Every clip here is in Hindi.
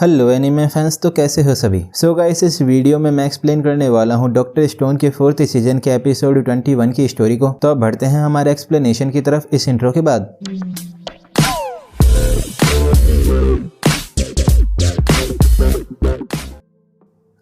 हेलो एनीमे फैंस, तो कैसे हो सभी। सो गाइस, इस वीडियो में मैं एक्सप्लेन करने वाला हूँ डॉक्टर स्टोन के 4th सीजन के एपिसोड 21 की स्टोरी को। तो अब बढ़ते हैं हमारे एक्सप्लेनेशन की तरफ इस इंट्रो के बाद।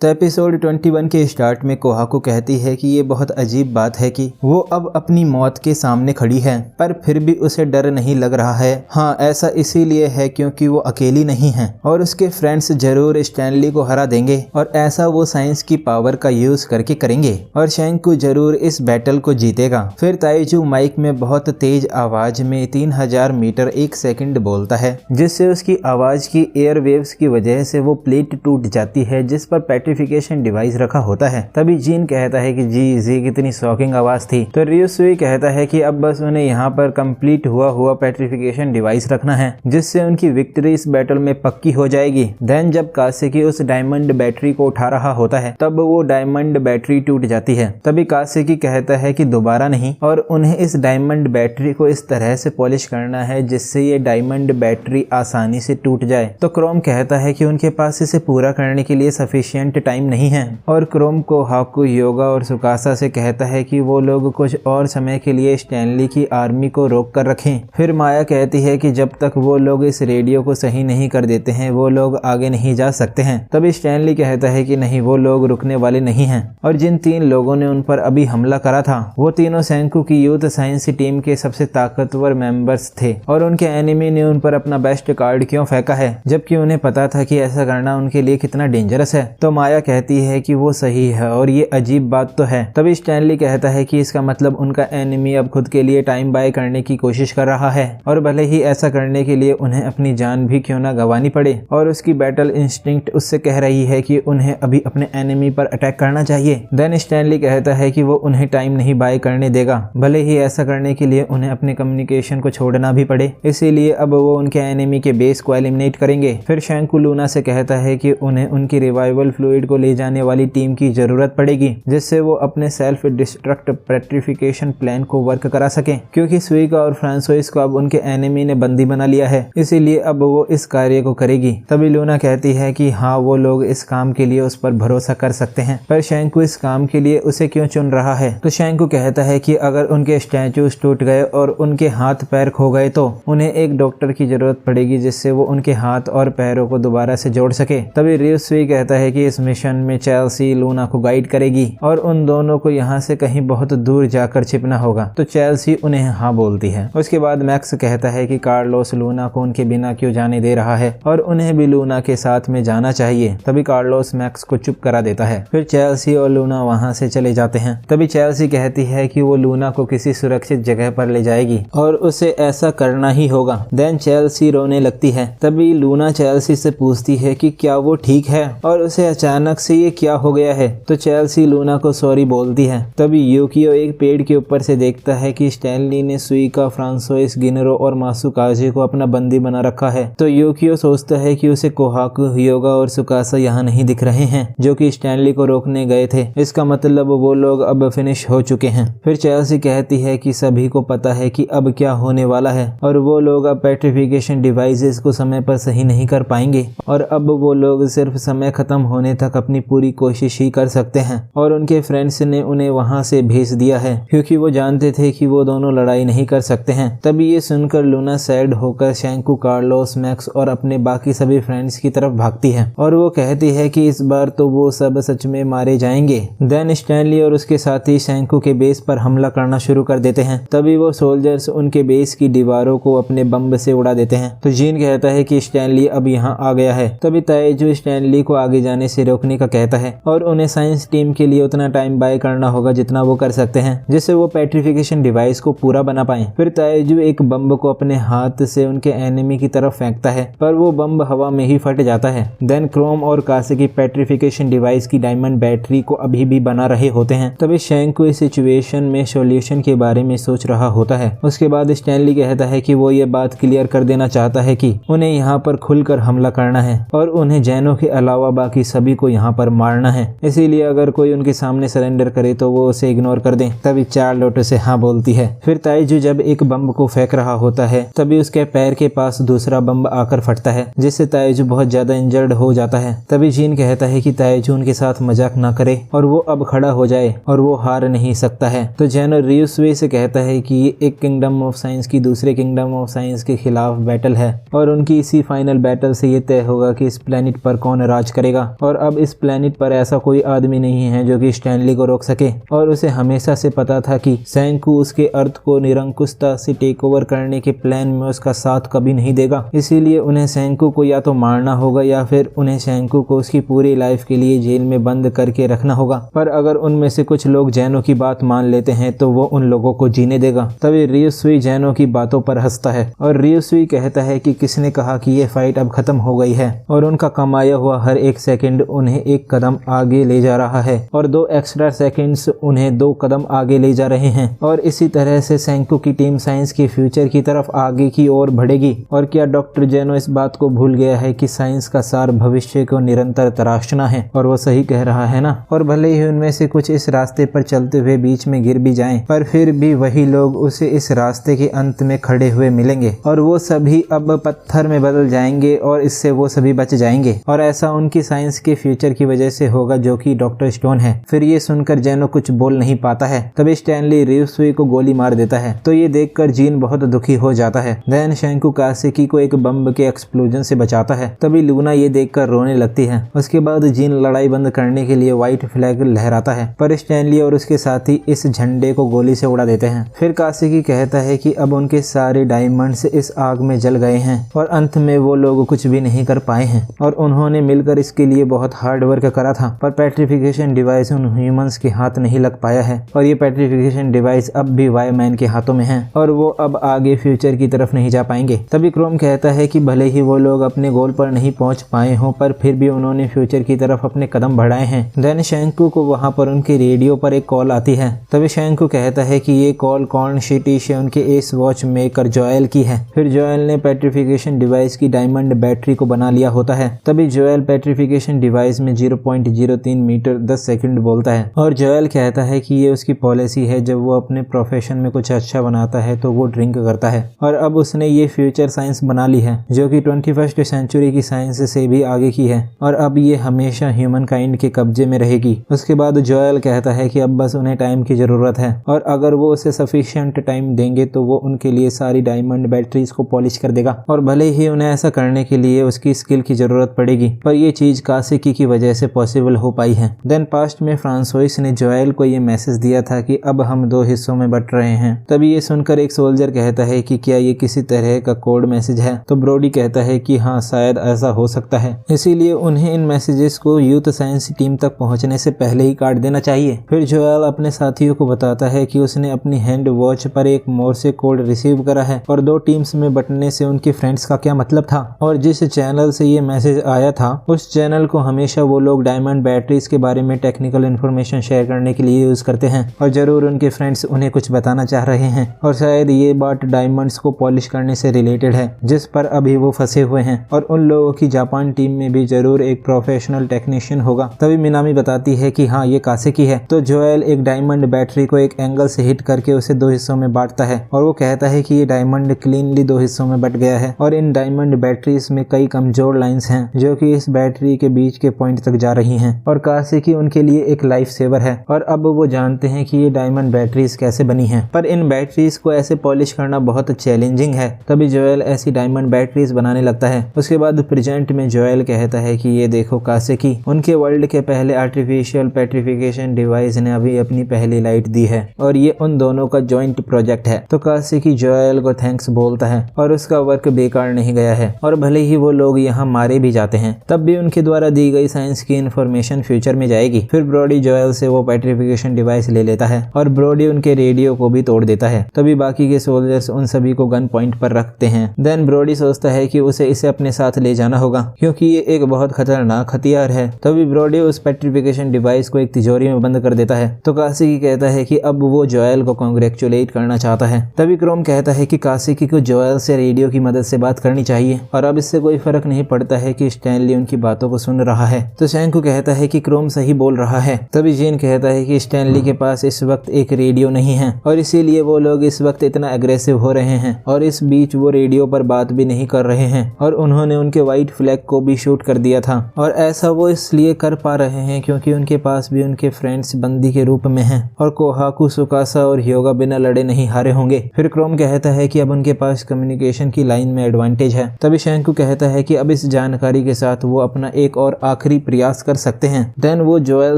तो एपिसोड 21 के स्टार्ट में कोहाको कहती है कि ये बहुत अजीब बात है कि वो अब अपनी मौत के सामने खड़ी है, पर फिर भी उसे डर नहीं लग रहा है। हाँ, ऐसा इसीलिए है क्योंकि वो अकेली नहीं है और उसके फ्रेंड्स जरूर स्टैनली को हरा देंगे, और ऐसा वो साइंस की पावर का यूज करके करेंगे और शैंकू जरूर इस बैटल को जीतेगा। फिर ताइजू माइक में बहुत तेज आवाज में 3000 मीटर 1 सेकंड बोलता है, जिससे उसकी आवाज की एयर वेव्स की वजह से वो प्लेट टूट जाती है जिस पर पेट्रिफिकेशन डिवाइस रखा होता है। तभी जीन कहता है कि जी कितनी शॉकिंग आवाज थी। तो रियोसुई कहता है कि अब बस उन्हें यहाँ पर कंप्लीट हुआ पेट्रिफिकेशन डिवाइस रखना है, जिससे उनकी विक्ट्री इस बैटल में पक्की हो जाएगी। देन जब कासेकी उस डायमंड बैटरी को उठा रहा होता है तब वो डायमंड बैटरी टूट जाती है। तभी कासेकी कहता है कि दोबारा नहीं, और उन्हें इस डायमंड बैटरी को इस तरह से पॉलिश करना है जिससे ये डायमंड बैटरी आसानी से टूट जाए। तो क्रोम कहता है कि उनके पास इसे पूरा करने के लिए सफिशिएंट टाइम नहीं है, और क्रोम को हाकू, योगा और सुकासा से कहता है कि वो लोग कुछ और समय के लिए स्टैनली की आर्मी को रोक कर रखें। फिर माया कहती है कि जब तक वो लोग इस रेडियो को सही नहीं कर देते हैं वो लोग आगे नहीं जा सकते हैं। तभी स्टैनली कहता है कि नहीं, वो लोग रुकने वाले नहीं हैं, और जिन 3 लोगों ने उन पर अभी हमला करा था वो तीनों शैंकू की यूथ साइंस टीम के सबसे ताकतवर मेंबर्स थे, और उनके एनिमी ने उन पर अपना बेस्ट कार्ड क्यों फेंका है जबकि उन्हें पता था कि ऐसा करना उनके लिए कितना डेंजरस है। तो माया कहती है कि वो सही है और ये अजीब बात तो है। तभी स्टैनली कहता है कि इसका मतलब उनका एनिमी अब खुद के लिए टाइम बाय करने की कोशिश कर रहा है, और भले ही ऐसा करने के लिए उन्हें अपनी जान भी क्यों ना गंवानी पड़े, और उसकी बैटल इंस्टिंक्ट उससे कह रही है कि उन्हें अभी अपने एनिमी पर अटैक करना चाहिए। देन स्टैनली कहता है कि वो उन्हें टाइम नहीं बाय करने देगा, भले ही ऐसा करने के लिए उन्हें अपने कम्युनिकेशन को छोड़ना भी पड़े, इसीलिए अब वो उनके एनिमी के बेस को एलिमिनेट करेंगे। फिर शैंकू लूना से कहता है कि उन्हें उनकी रिवाइवल फ्लूइड को ले जाने वाली टीम की जरूरत पड़ेगी, जिससे वो अपने सेल्फ डिस्ट्रक्ट पेट्रिफिकेशन प्लान को वर्क करा सकें, क्योंकि सुइका और फ्रांसोइस को अब उनके एनिमी ने बंदी बना लिया है, इसीलिए अब वो इस कार्य को करेगी। तभी लूना कहती है कि हाँ, वो लोग इस काम के लिए उस पर भरोसा कर सकते हैं, पर शैंकू इस काम के लिए उसे क्यों चुन रहा है। तो शैंकू कहता है कि अगर उनके स्टैचूज टूट गए और उनके हाथ पैर खो गए तो उन्हें एक डॉक्टर की जरूरत पड़ेगी जिससे वो उनके हाथ और पैरों को दोबारा से जोड़ सके। तभी रियोसुई कहता है कि इस मिशन में चेल्सी लूना को गाइड करेगी और उन दोनों को यहाँ से कहीं बहुत दूर जाकर छिपना होगा। तो चेल्सी उन्हें हाँ बोलती है। उसके बाद मैक्स कहता है कि कार्लोस लूना को उनके बिना क्यों जाने दे रहा है और उन्हें भी लूना के साथ में जाना चाहिए। तभी कार्लोस मैक्स को चुप करा देता है। फिर चेल्सी और लूना वहाँ से चले जाते हैं। तभी चेल्सी कहती है कि वो लूना को किसी सुरक्षित जगह पर ले जाएगी और उसे ऐसा करना ही होगा। देन चेल्सी रोने लगती है। तभी लूना चेल्सी से पूछती है कि क्या वो ठीक है, और उसे अचानक से ये क्या हो गया है। तो चेल्सी लूना को सॉरी बोलती है। तभी यूकियो एक पेड़ के ऊपर से देखता है कि स्टैनली ने सुइका, फ्रांसोइस, गिनरो और मासुकाजे को अपना बंदी बना रखा है। तो यूकियो सोचता है कि उसे कोहाकू, योगा और सुकासा यहाँ नहीं दिख रहे हैं जो कि स्टैनली को रोकने गए थे। इसका मतलब वो लोग अब फिनिश हो चुके हैं। फिर चेल्सी कहती है कि सभी को पता है कि अब क्या होने वाला है, और वो लोग अब पेट्रिफिकेशन डिवाइसेस को समय पर सही नहीं कर पाएंगे, और अब वो लोग सिर्फ समय खत्म होने तक अपनी पूरी कोशिश ही कर सकते हैं। और उनके फ्रेंड्स ने उन्हें वहां से भेज दिया है क्योंकि वो जानते थे कि वो दोनों लड़ाई नहीं कर सकते हैं। तभी ये सुनकर लूना सैड होकर शैंकू, कार्लोस, मैक्स और अपने बाकी सभी फ्रेंड्स की तरफ भागती है, और वो कहती है कि इस बार तो वो सब सच में मारे जाएंगे। देन स्टैनली और उसके साथी शैंकू के बेस पर हमला करना शुरू कर देते हैं। तभी वो सोल्जर्स उनके बेस की दीवारों को अपने बम से उड़ा देते हैं। तो जीन कहता है कि स्टैनली अब यहाँ आ गया है। तभी ताइजू स्टैनली को आगे जाने से रोकने का कहता है, और उन्हें साइंस टीम के लिए उतना टाइम बाय करना होगा जितना वो कर सकते हैं, जिससे वो पेट्रिफिकेशन डिवाइस को पूरा बना पाए। फिर ताइजू एक बम को अपने हाथ से उनके एनिमी की तरफ फेंकता है, पर वो बम हवा में ही फट जाता है। देन क्रोम और कासेकी पेट्रिफिकेशन डिवाइस की डायमंड बैटरी को अभी भी बना रहे होते हैं। तभी शैंकू इस सिचुएशन में सॉल्यूशन के बारे में सोच रहा होता है। उसके बाद स्टैनली कहता है कि वो ये बात क्लियर कर देना चाहता है कि उन्हें यहाँ पर खुलकर हमला करना है और उन्हें जैनों के अलावा बाकी सभी को यहाँ पर मारना है, इसीलिए अगर कोई उनके सामने सरेंडर करे तो वो उसे इग्नोर कर दें। तभी चार्लोट उसे हाँ बोलती है। फिर ताइजू जब एक बम को फेंक रहा होता है तभी उसके पैर के पास दूसरा बम आकर फटता है, जिससे ताइजू बहुत ज्यादा इंजर्ड हो जाता है। तभी जीन कहता है कि ताइजू उनके साथ मजाक ना करे और वो अब खड़ा हो जाए और वो हार नहीं सकता है। तो जेनो रियुसुए से कहता है कि ये एक किंगडम ऑफ साइंस की दूसरे किंगडम ऑफ साइंस के खिलाफ बैटल है और उनकी इसी फाइनल बैटल से ये तय होगा कि इस प्लेनेट पर कौन राज करेगा। और अब इस प्लेनेट पर ऐसा कोई आदमी नहीं है जो कि स्टैनली को रोक सके और उसे हमेशा से पता था कि सेंकू उसके अर्थ को निरंकुशता से टेक ओवर करने के प्लान में उसका साथ कभी नहीं देगा। इसीलिए उन्हें सेंकू को या तो मारना होगा या फिर उन्हें सेंकू को उसकी पूरी लाइफ के लिए जेल में बंद करके रखना होगा। पर अगर उनमें से कुछ लोग जेनो की बात मान लेते हैं तो वो उन लोगों को जीने देगा। तभी रियुसुई जेनो की बातों पर हंसता है और रियुसुई कहता है कि किसने कहा कि ये फाइट अब खत्म हो गई है और उनका कमाया हुआ हर एक सेकंड उन्हें एक कदम आगे ले जा रहा है और 2 एक्स्ट्रा सेकंड्स उन्हें 2 कदम आगे ले जा रहे हैं। और इसी तरह से सेंकू की टीम साइंस के फ्यूचर की तरफ आगे की ओर बढ़ेगी। और क्या डॉक्टर जेनो इस बात को भूल गया है कि साइंस का सार भविष्य को निरंतर तराशना है? और वो सही कह रहा है ना। और भले ही उनमें से कुछ इस रास्ते पर चलते हुए बीच में गिर भी जाएं, पर फिर भी वही लोग उसे इस रास्ते के अंत में खड़े हुए मिलेंगे और वो सभी अब पत्थर में बदल जाएंगे और इससे वो सभी बच जाएंगे। और ऐसा उनकी साइंस के फ्यूचर की वजह से होगा जो कि डॉक्टर स्टोन है। फिर ये सुनकर जेनो कुछ बोल नहीं पाता है। तभी स्टैनली रियुसुई को गोली मार देता है। तो ये देखकर जीन बहुत दुखी हो जाता है। देन सेंकू कासेकी को एक बम के एक्सप्लोजन से बचाता है। तभी लूना ये देखकर रोने लगती है। उसके बाद जीन लड़ाई बंद करने के लिए व्हाइट फ्लैग लहराता है, पर स्टैनली और उसके साथी इस झंडे को गोली से उड़ा देते हैं। फिर कासेकी कहता है कि अब उनके सारे डायमंड्स इस आग में जल गए हैं और अंत में वो लोग कुछ भी नहीं कर पाए हैं और उन्होंने मिलकर इसके लिए बहुत हार्ड वर्क करा था, पर पेट्रिफिकेशन डिवाइस उन ह्यूमंस के हाथ नहीं लग पाया है और ये पेट्रिफिकेशन डिवाइस अब भी वाई मैन के हाथों में है और वो अब आगे फ्यूचर की तरफ नहीं जा पाएंगे। तभी क्रोम कहता है कि भले ही वो लोग अपने गोल पर नहीं पहुंच पाए हों, पर फिर भी उन्होंने फ्यूचर की तरफ अपने कदम बढ़ाए हैं। देन शेंकू को वहां पर उनके रेडियो पर एक कॉल आती है। तभी शेंकू कहता है कि ये कॉल कॉर्न सिटी से उनके एस वॉच मेकर जोएल की है। फिर जोएल ने पेट्रिफिकेशन डिवाइस की डायमंड बैटरी को बना लिया होता है। तभी जोएल पेट्रिफिकेशन डिवाइस में 0.03 मीटर 10 सेकंड बोलता है और जोएल कहता है कि ये उसकी पॉलिसी है, जब वो अपने प्रोफेशन में कुछ अच्छा बनाता है तो वो ड्रिंक करता है। और अब उसने ये फ्यूचर साइंस बना ली है जो कि 21st सेंचुरी की साइंस से भी आगे की है और अब ये हमेशा ह्यूमन काइंड के कब्जे में रहेगी। उसके बाद जोएल कहता है कि अब बस उन्हें टाइम की जरूरत है और अगर वो उसे सफिशिएंट टाइम देंगे तो वो उनके लिए सारी डायमंड बैटरीज को पॉलिश कर देगा और भले ही उन्हें ऐसा करने के लिए उसकी स्किल की जरूरत पड़ेगी, पर ये चीज कासेकी की वजह से पॉसिबल हो पाई है। देन पास्ट में फ्रांसोइस ने जोएल को ये मैसेज दिया था कि अब हम 2 हिस्सों में बट रहे हैं। तभी ये सुनकर एक सोल्जर कहता है कि क्या ये किसी तरह का कोड मैसेज है? तो ब्रोडी कहता है कि हाँ, शायद ऐसा हो सकता है, इसीलिए उन्हें इन मैसेजेस को यूथ साइंस टीम तक पहुंचने से पहले ही काट देना चाहिए। फिर जोएल अपने साथियों को बताता है कि उसने अपनी हैंड वॉच पर एक मोर्से कोड रिसीव करा है और 2 टीम्स में बटने से उनके फ्रेंड्स का क्या मतलब था और जिस चैनल से ये मैसेज आया था उस चैनल को हमेशा वो लोग डायमंड बैटरीज के बारे में टेक्निकल इन्फॉर्मेशन शेयर करने के लिए यूज करते हैं और जरूर उनके फ्रेंड्स उन्हें कुछ बताना चाह रहे हैं और शायद ये बात डायमंड्स को पॉलिश करने से रिलेटेड है जिस पर अभी वो फंसे हुए हैं और उन लोगों की जापान टीम में भी जरूर एक प्रोफेशनल टेक्नीशियन होगा। तभी मिनामी बताती है कि हाँ, ये कासेकी है। तो जोएल एक डायमंड बैटरी को एक एंगल से हिट करके उसे 2 हिस्सों में बांटता है और वो कहता है कि ये डायमंड क्लीनली 2 हिस्सों में बट गया है और इन डायमंड बैटरीज में कई कमजोर लाइंस हैं जो कि इस बैटरी के बीच के पॉइंट तक जा रही हैं और कासेकी उनके लिए एक लाइफ सेवर है और अब वो जानते हैं कि ये डायमंड बैटरीज कैसे बनी हैं, पर इन बैटरीज को ऐसे पॉलिश करना बहुत चैलेंजिंग है। तभी जोएल ऐसी डायमंड बैटरीज बनाने लगता है। उसके बाद प्रेजेंट में जोएल कहता है कि ये देखो कासेकी, उनके वर्ल्ड के पहले आर्टिफिशियल पेट्रिफिकेशन डिवाइस ने अभी अपनी पहली लाइट दी है और ये उन दोनों का जॉइंट प्रोजेक्ट है। तो कासेकी जोएल को थैंक्स बोलता है और उसका वर्क बेकार नहीं गया है और भले ही वो लोग यहाँ मारे भी जाते हैं तब भी उनके द्वारा दी गई साइंस की इंफॉर्मेशन फ्यूचर में जाएगी। फिर ब्रोडी जोएल से वो पेट्रिफिकेशन डिवाइस ले लेता है और ब्रोडी उनके रेडियो को भी तोड़ देता है। तभी बाकी के सोल्जर्स उन सभी को गन पॉइंट पर रखते हैं। देन ब्रोडी सोचता है कि उसे इसे अपने साथ ले जाना होगा क्योंकि ये एक बहुत खतरनाक हथियार है। तभी ब्रोडी उस पेट्रिफिकेशन डिवाइस को एक तिजोरी में बंद कर देता है। तो कासेकी कहता है कि अब वो जोएल को कांग्रेचुलेट करना चाहता है। तभी क्रोम कहता है कि कासेकी को जोएल से रेडियो की मदद से बात करनी चाहिए और अब इससे कोई फर्क नहीं पड़ता है कि स्टैनली उनकी बातों को सुन रहा है। तो शैंकू कहता है कि क्रोम सही बोल रहा है। तभी जीन कहता है कि स्टैनली के पास इस वक्त एक रेडियो नहीं है और इसीलिए वो लोग इस वक्त इतना एग्रेसिव हो रहे हैं और इस बीच वो रेडियो पर बात भी नहीं कर रहे हैं और उन्होंने उनके व्हाइट फ्लैग को भी शूट कर दिया था और ऐसा वो इसलिए कर पा रहे हैं क्योंकि उनके पास भी उनके फ्रेंड्स बंदी के रूप में हैं और कोहाकू, सुकासा और ह्योगा बिना लड़े नहीं हारे होंगे। फिर क्रोम कहता है कि अब उनके पास कम्युनिकेशन की लाइन में एडवांटेज है। तभी शैंकू कहता है कि अब इस जानकारी के साथ वो अपना एक और आखिरी प्रयास कर सकते हैं। देन वो जोएल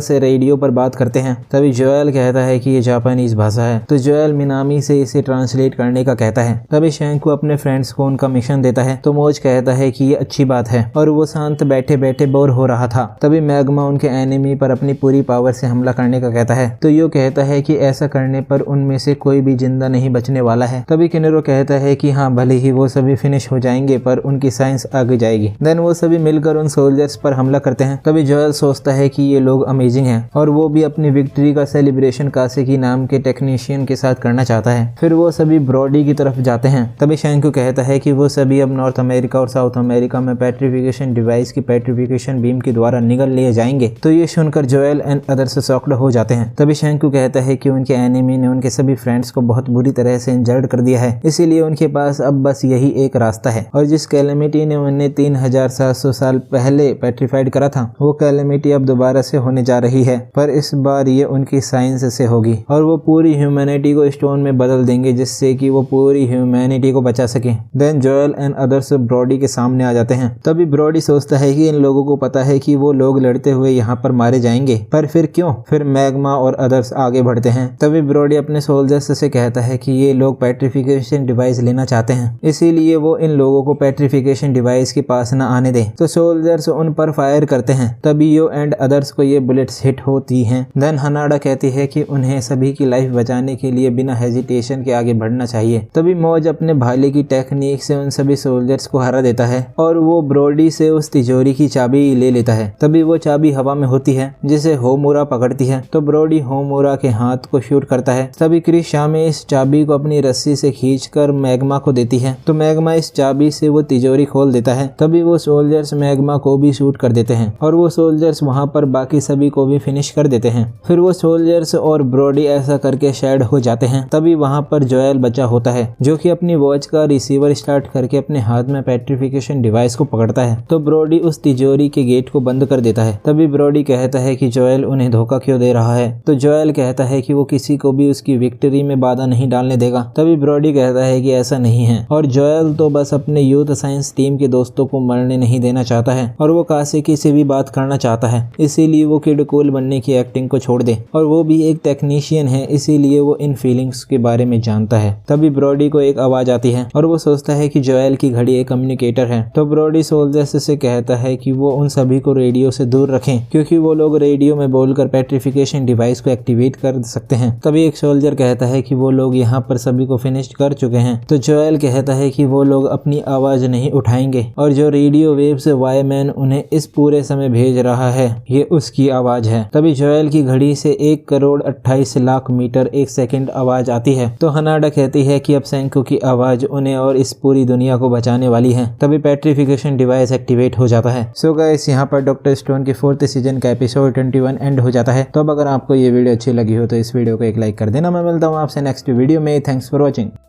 से रेडियो पर बात करते हैं। तभी जोएल कहता है कि ये जापानीज भाषा है तो जोएल मिनामी से इसे ट्रांसलेट करने का कहता है। तभी शैंकू अपने फ्रेंड्स को उनका मिशन देता है तो मोज कहता है कि ये अच्छी बात है और वो शांत बैठे बैठे बोर हो रहा था। तभी मैग्मा उनके एनिमी पर अपनी पूरी पावर से हमला करने का कहता है तो यो कहता है कि ऐसा करने पर उनमें से कोई भी जिंदा नहीं बचने वाला है। तभी किनेरो कहता है कि हाँ, भले ही वो सभी फिनिश हो जाएंगे पर उनकी साइंस आगे जाएगी। देन वो सभी मिलकर उन सोल्जर्स पर हमला करते हैं। तभी जोएल सोचता है कि ये लोग अमेजिंग हैं और वो भी अपनी विक्ट्री का सेलिब्रेशन कासेकी नाम के टेक्नीशियन के साथ करना चाहता है। फिर वो सभी ब्रॉडी की तरफ जाते हैं। तभी शैंकू कहता है कि वो सभी अब नॉर्थ अमेरिका और साउथ अमेरिका में पेट्रिफिकेशन डिवाइस की पेट्रिफिकेशन बीम के द्वारा निगल लिए जाएंगे। तो ये सुनकर जोएल एंड अदर्स शॉक्ड हो जाते हैं। तभी शैंकू कहता है कि उनके एनिमी ने उनके सभी फ्रेंड्स को बहुत बुरी तरह से इंजर्ड कर दिया है, इसीलिए उनके पास अब बस यही एक रास्ता है और जिस कैलेमिटी ने उन्हें 3700 साल पहले पेट्रिफाइड करा था वो कैलेमिटी अब दोबारा से होने जा रही है, पर इस बार ये उनकी साइंस से होगी और वो पूरी ह्यूमैनिटी को स्टोन में बदल देंगे जिससे कि वो पूरी ह्यूमैनिटी को बचा सके। Then Joel and others Brody के सामने आ जाते हैं। तभी ब्रॉडी सोचता है कि इन लोगों को पता है कि वो लोग लड़ते हुए यहाँ पर मारे जाएंगे, पर फिर क्यों? फिर मैग्मा और अदर्स आगे बढ़ते हैं। तभी ब्रॉडी अपने सोल्जर्स से कहता है कि ये लोग पेट्रिफिकेशन डिवाइस लेना चाहते हैं, इसीलिए वो इन लोगों को पेट्रिफिकेशन डिवाइस के पास न आने दे। तो सोल्जर्स उन पर फायर करते हैं। तभी यो एंड अदर्स को ये बुलेट्स हिट होती हैं। देन हनाडा कहती है कि उन्हें सभी की लाइफ बचाने के लिए बिना हेजिटेशन के आगे बढ़ना चाहिए। तभी मौज अपने भाले की टेक्निक से उन सभी सोल्जर्स को हरा देता है और वो ब्रॉडी से उस तिजोरी की चाबी ले लेता है। तभी वो चाबी हवा में होती है जिसे होमुरा पकड़ती है तो ब्रॉडी होमुरा के हाथ को शूट करता है। तभी क्रिस शामे इस चाबी को अपनी रस्सी से खींचकर मैग्मा को देती है तो मैग्मा इस चाबी से वो तिजोरी खोल देता है। तभी वो सोल्जर्स मैग्मा को भी शूट कर देते हैं और वो सोल्जर्स वहां पर बाकी सभी को भी फिनिश कर देते हैं। फिर वो सोल्जर्स और ब्रॉडी ऐसा करके शेड हो जाते हैं। तभी वहां पर जोएल बचा होता है जो कि अपनी वॉच का रिसीवर स्टार्ट करके अपने हाथ में पेट्रिफिकेशन डिवाइस को पकड़ता है तो ब्रॉडी उस तिजोरी के गेट को बंद कर देता है। तभी ब्रॉडी कहता है कि जोएल उन्हें धोखा क्यों दे रहा है तो जोएल कहता है कि वो किसी को भी उसकी विक्ट्री में बाधा नहीं डालने देगा। तभी ब्रॉडी कहता है कि ऐसा नहीं है और जोएल तो बस अपने यूथ साइंस टीम के दोस्तों को मरने नहीं देना चाहता है और वो कासेकी से भी बात करना चाहता है, इसीलिए वो किड कूल बनने की एक्टिंग को छोड़ दे और वो भी एक टेक्नीशियन है इसीलिए वो इन फीलिंग्स के बारे में जानता है। तभी ब्रॉडी को एक आवाज आती है और वो सोचता है कि जोएल की घड़ी एक कम्युनिकेटर है तो ब्रॉडी सोल्जर्स से कहता है कि वो उन सभी को रेडियो से दूर रखें क्योंकि वो लोग रेडियो में बोलकर पेट्रिफिकेशन डिवाइस को एक्टिवेट कर सकते हैं। तभी एक सोल्जर कहता है कि वो लोग यहाँ पर सभी को फिनिश कर चुके हैं तो जोएल कहता है कि वो लोग अपनी आवाज नहीं उठाएंगे और जो रेडियो वेव से वायरमैन उन्हें इस पूरे समय भेज रहा है ये उसकी आवाज है। तभी जोएल की घड़ी से 1,28,00,000 मीटर 1 सेकंड आवाज आती है तो हनाडा कहती है कि अब शैंकू की आवाज उन्हें और इस पूरी दुनिया को बचाने वाली है। तभी पेट्रिफिकेशन डिवाइस एक्टिवेट हो जाता है। सो गाइस, यहाँ पर डॉक्टर स्टोन के 4th सीजन का एपिसोड 21 एंड हो जाता है। तो अब अगर आपको ये वीडियो अच्छी लगी हो तो इस वीडियो को एक लाइक कर देना। मैं मिलता हूँ आपसे नेक्स्ट वीडियो में। Thanks for watching.